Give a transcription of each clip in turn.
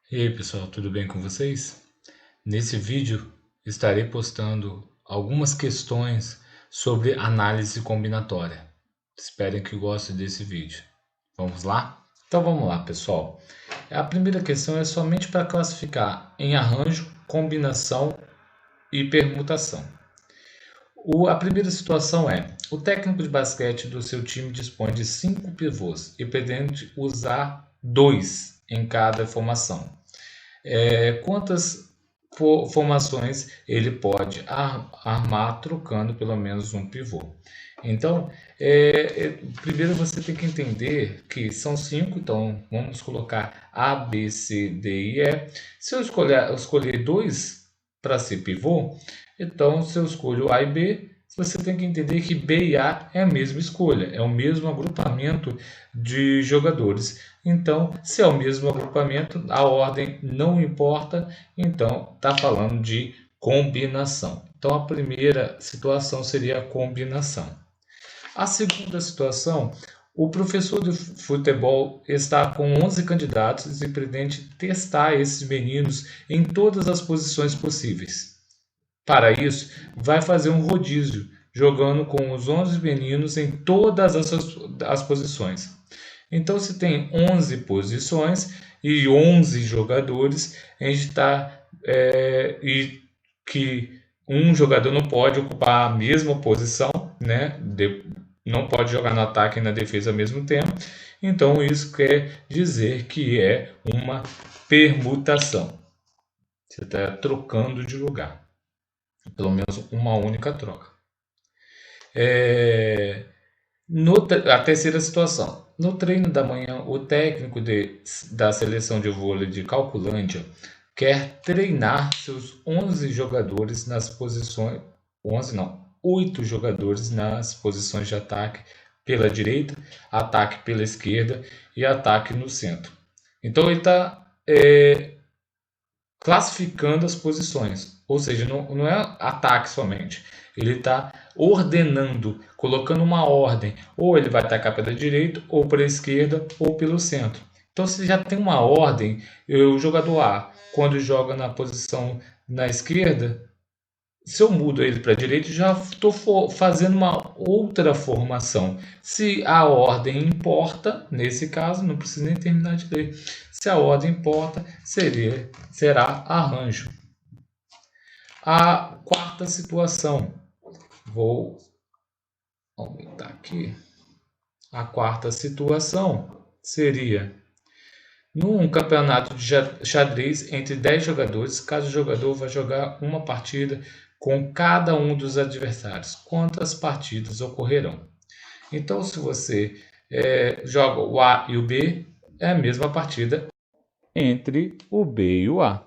E aí pessoal, tudo bem com vocês? Nesse vídeo estarei postando algumas questões sobre análise combinatória. Esperem que gostem desse vídeo. Vamos lá? Então vamos lá, pessoal. A primeira questão é somente para classificar em arranjo, combinação e permutação. A primeira situação é: o técnico de basquete do seu time dispõe de 5 pivôs e pretende usar 2 em cada formação. Quantas formações ele pode armar trocando pelo menos um pivô? Então, primeiro você tem que entender que são 5, então vamos colocar A, B, C, D e E. Se eu escolher 2 para ser pivô, então se eu escolho A e B, você tem que entender que B e A é a mesma escolha, é o mesmo agrupamento de jogadores. Então, se é o mesmo agrupamento, a ordem não importa, então está falando de combinação. Então, a primeira situação seria a combinação. A segunda situação, o professor de futebol está com 11 candidatos e pretende testar esses meninos em todas as posições possíveis. Para isso, vai fazer um rodízio, jogando com os 11 meninos em todas as posições. Então, se tem 11 posições e 11 jogadores, a gente está e que um jogador não pode ocupar a mesma posição, né? Não pode jogar no ataque e na defesa ao mesmo tempo. Então, isso quer dizer que é uma permutação. Você está trocando de lugar, pelo menos uma única troca. A terceira situação. No treino da manhã, o técnico da seleção de vôlei de Calculândia quer treinar seus 11 jogadores nas posições. 11 não, 8 jogadores nas posições de ataque pela direita, ataque pela esquerda e ataque no centro. Então ele está classificando as posições, ou seja, não é ataque somente, ele está ordenando, colocando uma ordem, ou ele vai atacar pela direita, ou pela esquerda, ou pelo centro. Então, se já tem uma ordem, o jogador A, quando joga na posição na esquerda, se eu mudo ele para a direita, já estou fazendo uma outra formação. Se a ordem importa, nesse caso, não precisa nem terminar de ler. Se a ordem importa, será arranjo. A quarta situação, vou aumentar aqui. A quarta situação seria num campeonato de xadrez entre 10 jogadores, cada jogador vai jogar uma partida com cada um dos adversários. Quantas partidas ocorrerão? Então, se você joga o A e o B, é a mesma partida entre o B e o A.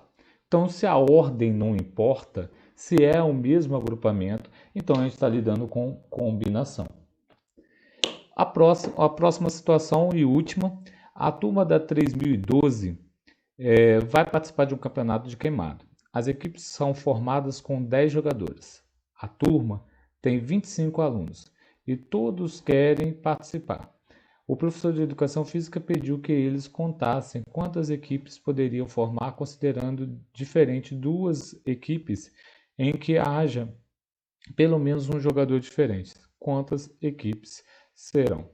Então, se a ordem não importa, se é o mesmo agrupamento, então a gente está lidando com combinação. A próxima situação e última, a turma da 3012 vai participar de um campeonato de queimado. As equipes são formadas com 10 jogadores. A turma tem 25 alunos e todos querem participar. O professor de educação física pediu que eles contassem quantas equipes poderiam formar, considerando diferente duas equipes em que haja pelo menos um jogador diferente. Quantas equipes serão?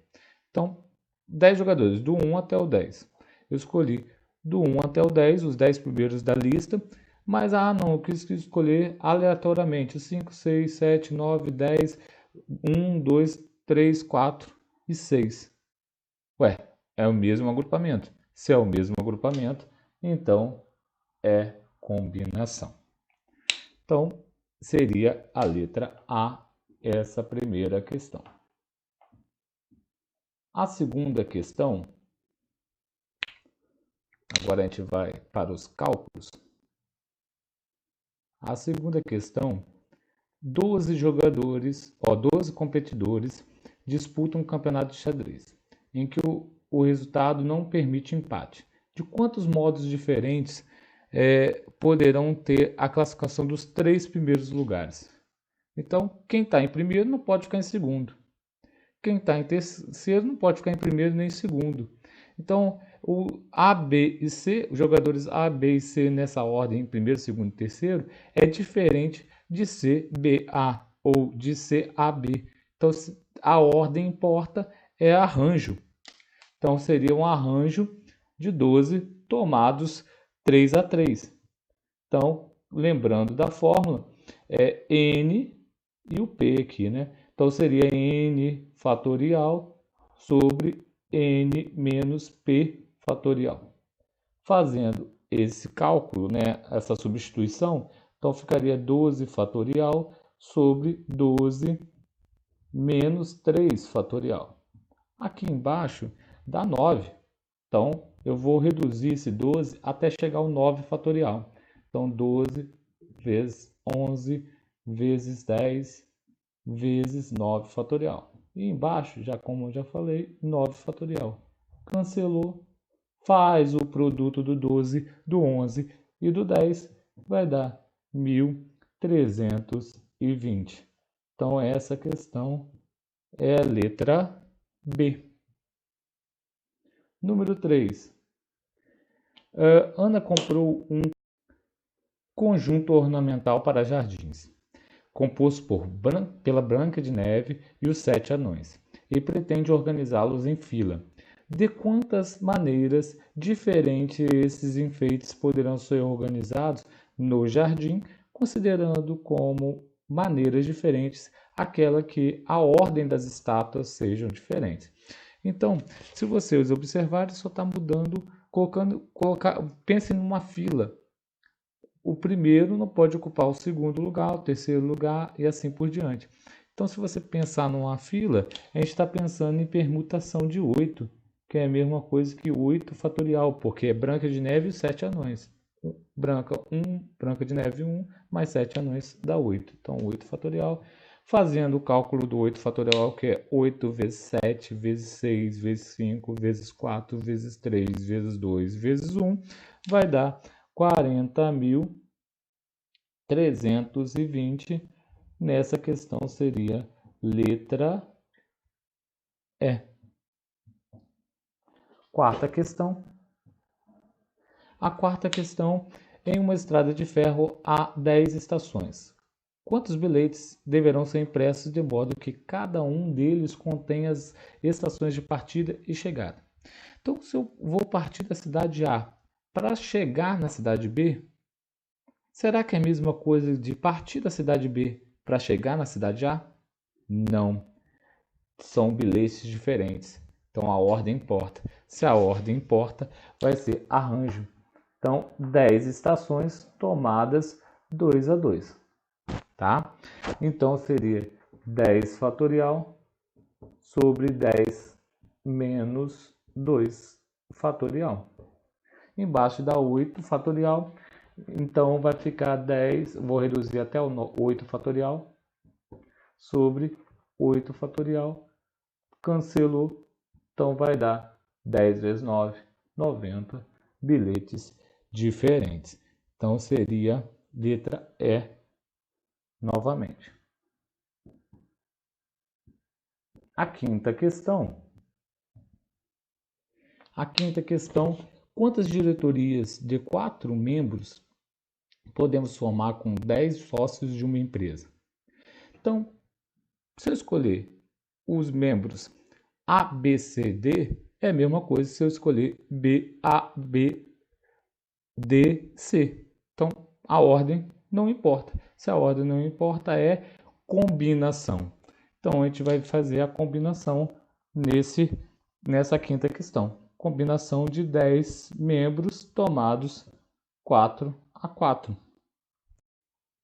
Então, 10 jogadores, do 1 até o 10. Eu escolhi do 1 até o 10, os 10 primeiros da lista, mas não, eu quis escolher aleatoriamente, 5, 6, 7, 9, 10, 1, 2, 3, 4 e 6. Ué, é o mesmo agrupamento. Se é o mesmo agrupamento, então é combinação. Então, seria a letra A, essa primeira questão. A segunda questão, agora a gente vai para os cálculos. A segunda questão, 12 competidores disputam um campeonato de xadrez, em que o resultado não permite empate. De quantos modos diferentes poderão ter a classificação dos 3 primeiros lugares? Então, quem está em primeiro não pode ficar em segundo. Quem está em terceiro não pode ficar em primeiro nem em segundo. Então, O A, B e C, os jogadores A, B e C nessa ordem, primeiro, segundo e terceiro, é diferente de C, B, A ou de C, A, B. Então, a ordem importa, é arranjo. Então, seria um arranjo de 12 tomados 3 a 3. Então, lembrando da fórmula, é N e o P aqui, né? Então, seria N fatorial sobre N menos P fatorial. Fazendo esse cálculo, né, essa substituição, então ficaria 12 fatorial sobre 12 menos 3 fatorial. Aqui embaixo dá 9. Então, eu vou reduzir esse 12 até chegar ao 9 fatorial. Então, 12 vezes 11 vezes 10 vezes 9 fatorial. E embaixo, já como eu já falei, 9 fatorial. Cancelou, faz o produto do 12, do 11 e do 10, vai dar 1.320. Então, essa questão é a letra B. Número 3. Ana comprou um conjunto ornamental para jardins, composto pela Branca de Neve e os 7 anões, e pretende organizá-los em fila. De quantas maneiras diferentes esses enfeites poderão ser organizados no jardim, considerando como maneiras diferentes aquela que a ordem das estátuas sejam diferentes. Então, se vocês observarem, só está mudando, pense numa fila. O primeiro não pode ocupar o segundo lugar, o terceiro lugar e assim por diante. Então, se você pensar numa fila, a gente está pensando em permutação de 8, que é a mesma coisa que 8 fatorial, porque é Branca de Neve e 7 anões. Branca de Neve 1, mais 7 anões dá 8. Então, 8 fatorial. Fazendo o cálculo do 8 fatorial, que é 8 vezes 7, vezes 6, vezes 5, vezes 4, vezes 3, vezes 2, vezes 1, vai dar 40.320. Nessa questão seria letra E. Quarta questão. A quarta questão, em uma estrada de ferro há 10 estações. Quantos bilhetes deverão ser impressos de modo que cada um deles contenha as estações de partida e chegada? Então, se eu vou partir da cidade A para chegar na cidade B, será que é a mesma coisa de partir da cidade B para chegar na cidade A? Não. São bilhetes diferentes. Então, a ordem importa. Se a ordem importa, vai ser arranjo. Então, 10 estações tomadas 2 a 2. Tá? Então, seria 10 fatorial sobre 10 menos 2 fatorial. Embaixo dá 8 fatorial. Então, vai ficar 10, vou reduzir até o 8 fatorial sobre 8 fatorial. Cancelou. Então, vai dar 10 vezes 9, 90 bilhetes diferentes. Então, seria letra E novamente. A quinta questão. Quantas diretorias de 4 membros podemos formar com 10 sócios de uma empresa? Então, se eu escolher os membros A, B, C, D, é a mesma coisa se eu escolher B, A, B, D, C. Então, a ordem não importa. Se a ordem não importa, é combinação. Então, a gente vai fazer a combinação nessa quinta questão. Combinação de 10 membros tomados 4 a 4.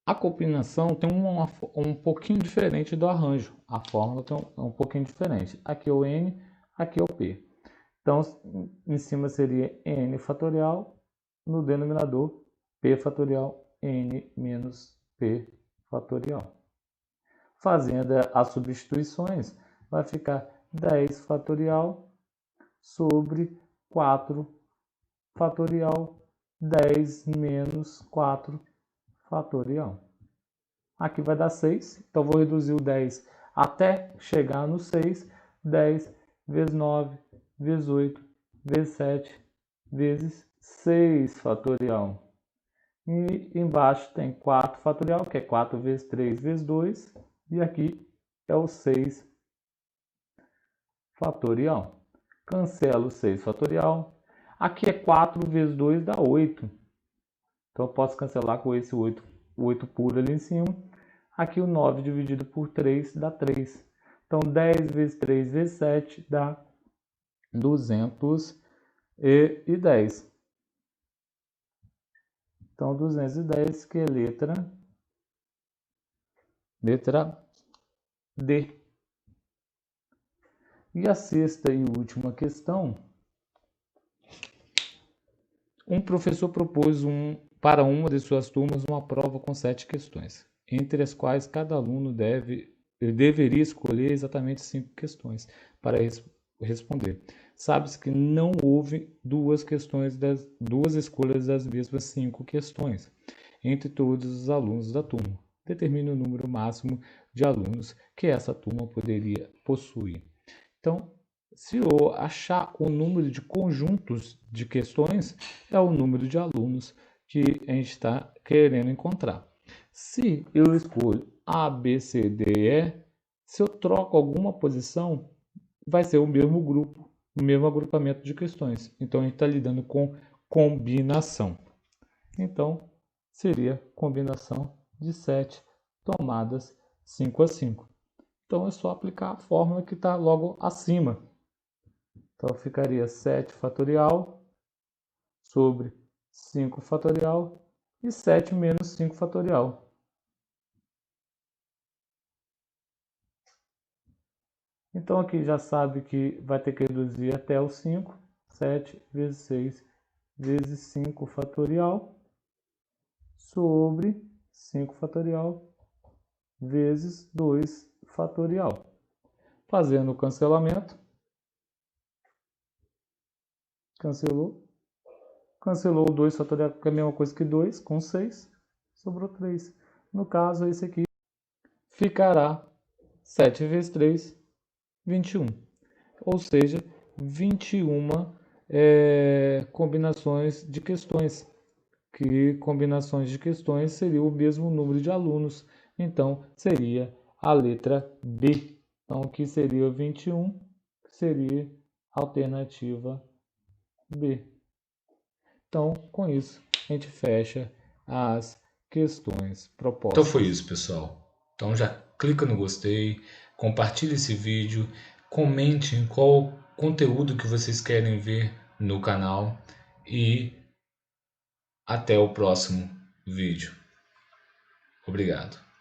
A combinação tem um pouquinho diferente do arranjo. A fórmula tem um pouquinho diferente. Aqui é o N, aqui é o P. Então, em cima seria N fatorial, no denominador P fatorial, N menos P fatorial. Fazendo as substituições, vai ficar 10 fatorial sobre 4 fatorial, 10 menos 4 fatorial. Aqui vai dar 6, então vou reduzir o 10 até chegar no 6. 10 vezes 9, vezes 8, vezes 7, vezes 6 fatorial. E embaixo tem 4 fatorial, que é 4 vezes 3 vezes 2. E aqui é o 6 fatorial. Cancelo 6 fatorial. Aqui é 4 vezes 2 dá 8. Então eu posso cancelar com esse 8 puro ali em cima. Aqui o 9 dividido por 3 dá 3. Então 10 vezes 3 vezes 7 dá 210. Então 210, que é letra D. E a sexta e última questão. Um professor propôs para uma de suas turmas uma prova com 7 questões, entre as quais cada aluno deveria escolher exatamente 5 questões para responder. Sabe-se que não houve duas escolhas das mesmas 5 questões entre todos os alunos da turma. Determine o número máximo de alunos que essa turma poderia possuir. Então, se eu achar o número de conjuntos de questões, é o número de alunos que a gente está querendo encontrar. Se eu escolho A, B, C, D e E, se eu troco alguma posição, vai ser o mesmo grupo, o mesmo agrupamento de questões. Então, a gente está lidando com combinação. Então, seria combinação de 7 tomadas 5 a 5. Então, é só aplicar a fórmula que está logo acima. Então, ficaria 7 fatorial sobre 5 fatorial e 7 menos 5 fatorial. Então, aqui já sabe que vai ter que reduzir até o 5. 7 vezes 6 vezes 5 fatorial sobre 5 fatorial vezes 2 fatorial. Fazendo o cancelamento. Cancelou 2 fatorial, que é a mesma coisa que 2, com 6, sobrou 3. No caso, esse aqui ficará 7 vezes 3, 21. Ou seja, 21 combinações de questões. Que combinações de questões seria o mesmo número de alunos. Então, seria a letra B. Então, aqui seria 21, seria a alternativa B. Então, com isso, a gente fecha as questões propostas. Então foi isso, pessoal. Então já clica no gostei, compartilhe esse vídeo, comente em qual conteúdo que vocês querem ver no canal e até o próximo vídeo. Obrigado.